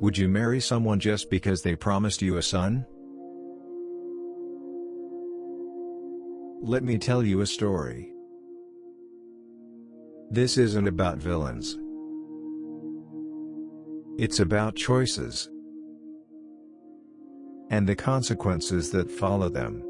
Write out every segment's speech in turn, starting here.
Would you marry someone just because they promised you a son? Let me tell you a story. This isn't about villains. It's about choices and the consequences that follow them.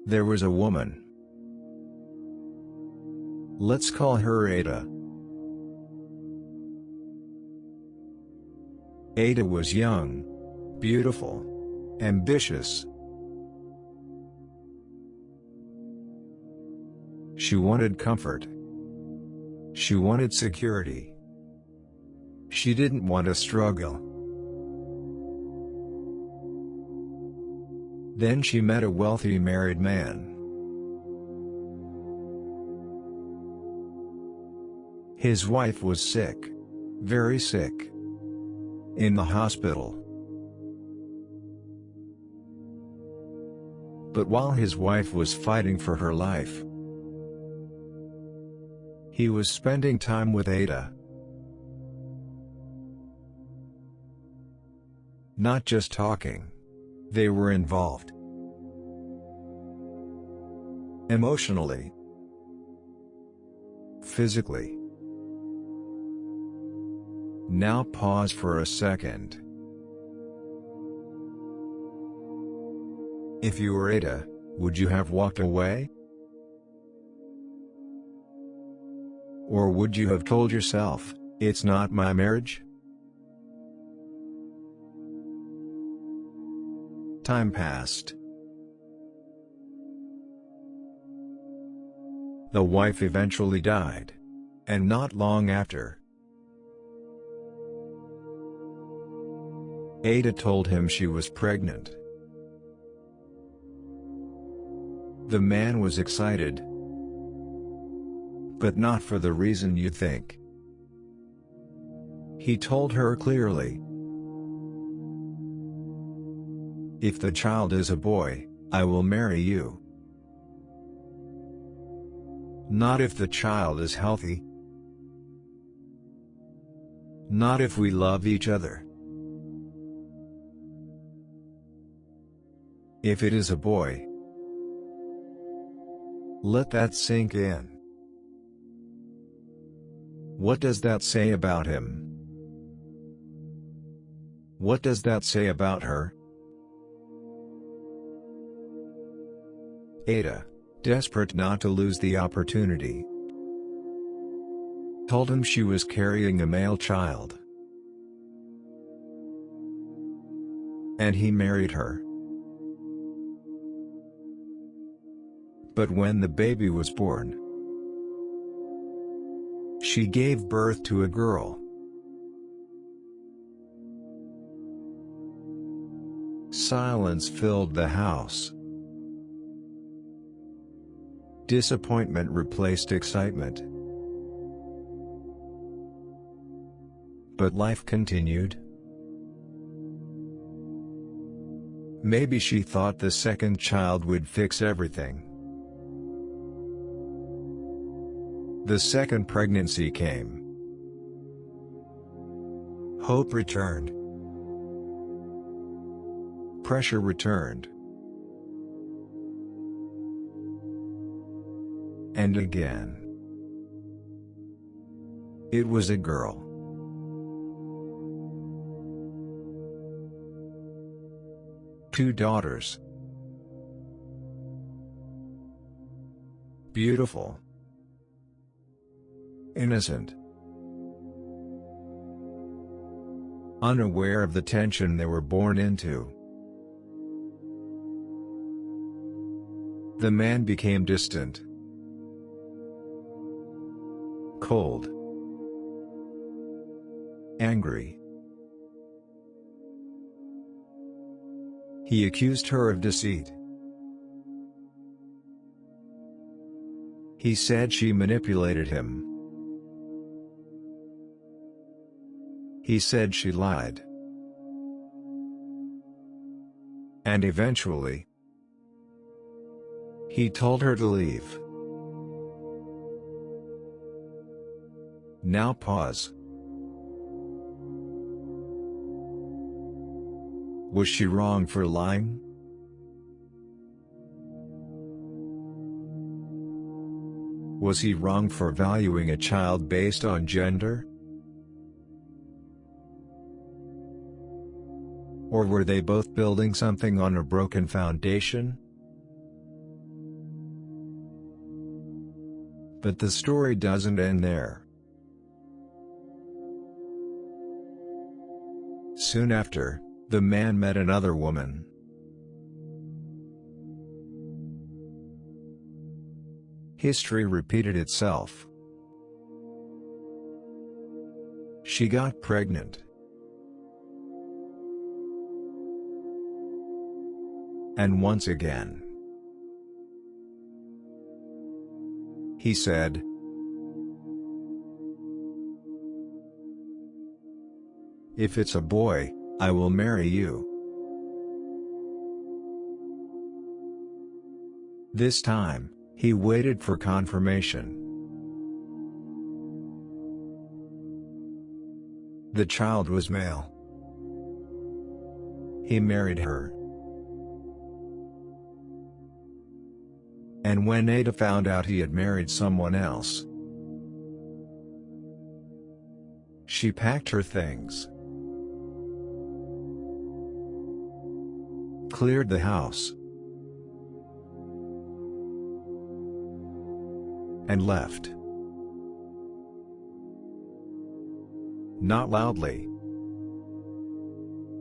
There was a woman. Let's call her Ada. Ada was young, beautiful, ambitious. She wanted comfort. She wanted security. She didn't want to struggle. Then she met a wealthy married man. His wife was sick, very sick, in the hospital. But while his wife was fighting for her life, he was spending time with Ada. Not just talking. They were involved. Emotionally. Physically. Now pause for a second. If you were Ada, would you have walked away? Or would you have told yourself, "It's not my marriage"? Time passed. The wife eventually died. And not long after, Ada told him she was pregnant. The man was excited. But not for the reason you think. He told her clearly, "If the child is a boy, I will marry you. Not if the child is healthy. Not if we love each other. If it is a boy." Let that sink in. What does that say about him? What does that say about her? Ada, desperate not to lose the opportunity, told him she was carrying a male child. And he married her. But when the baby was born, she gave birth to a girl. Silence filled the house. Disappointment replaced excitement. But life continued. Maybe she thought the second child would fix everything. The second pregnancy came. Hope returned. Pressure returned. And again. It was a girl. Two daughters. Beautiful. Innocent. Unaware of the tension they were born into. The man became distant. Cold. Angry. He accused her of deceit. He said she manipulated him. He said she lied. And eventually, he told her to leave. Now pause. Was she wrong for lying? Was he wrong for valuing a child based on gender? Or were they both building something on a broken foundation? But the story doesn't end there. Soon after, the man met another woman. History repeated itself. She got pregnant. And once again, he said, "If it's a boy, I will marry you." This time, he waited for confirmation. The child was male. He married her. And when Ada found out he had married someone else, she packed her things, cleared the house, and left. Not loudly,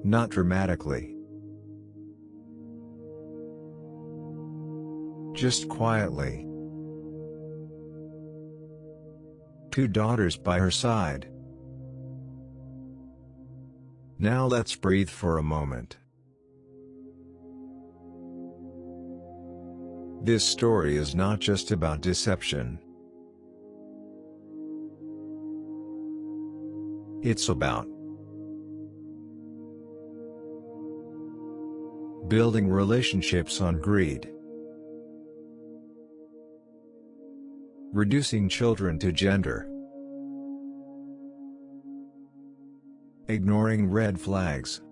not dramatically, just quietly. 2 daughters by her side. Now let's breathe for a moment. This story is not just about deception. It's about building relationships on greed, reducing children to gender, ignoring red flags,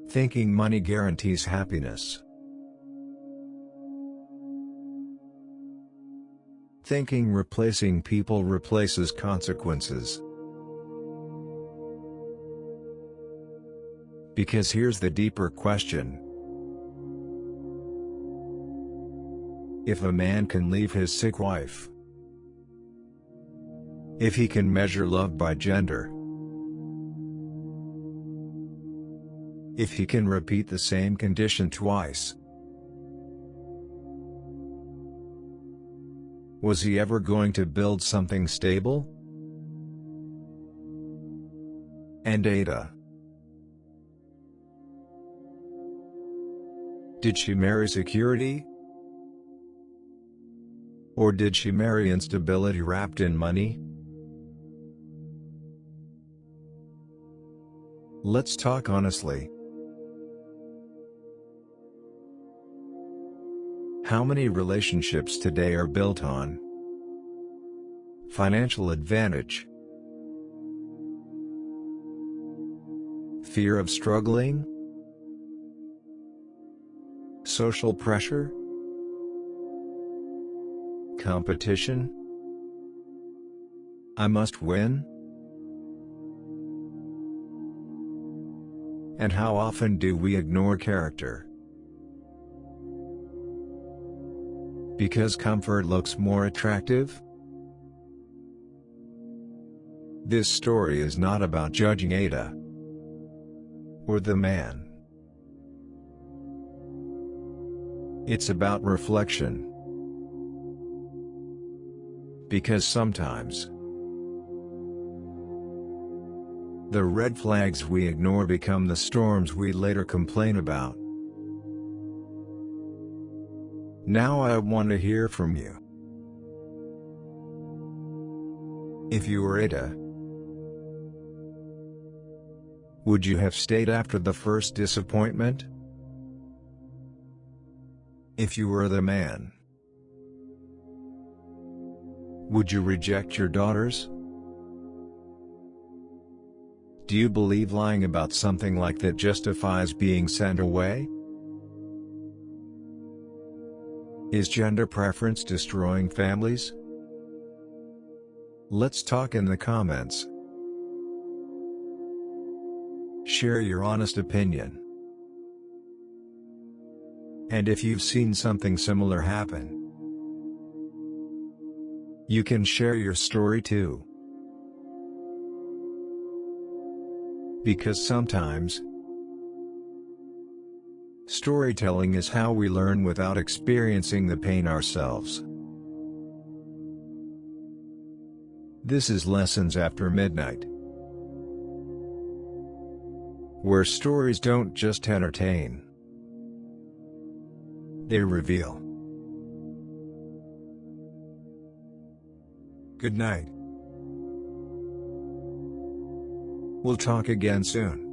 thinking money guarantees happiness, thinking replacing people replaces consequences. Because here's the deeper question. If a man can leave his sick wife, if he can measure love by gender, if he can repeat the same condition twice, was he ever going to build something stable? And Ada? Did she marry security? Or did she marry instability wrapped in money? Let's talk honestly. How many relationships today are built on financial advantage, fear of struggling, social pressure, competition? I must win? And how often do we ignore character? Because comfort looks more attractive? This story is not about judging Ada or the man. It's about reflection. Because sometimes the red flags we ignore become the storms we later complain about. Now I want to hear from you. If you were Ada, would you have stayed after the first disappointment? If you were the man, would you reject your daughters? Do you believe lying about something like that justifies being sent away? Is gender preference destroying families? Let's talk in the comments. Share your honest opinion. And if you've seen something similar happen, you can share your story too. Because sometimes, storytelling is how we learn without experiencing the pain ourselves. This is Lessons After Midnight, where stories don't just entertain, they reveal. Good night. We'll talk again soon.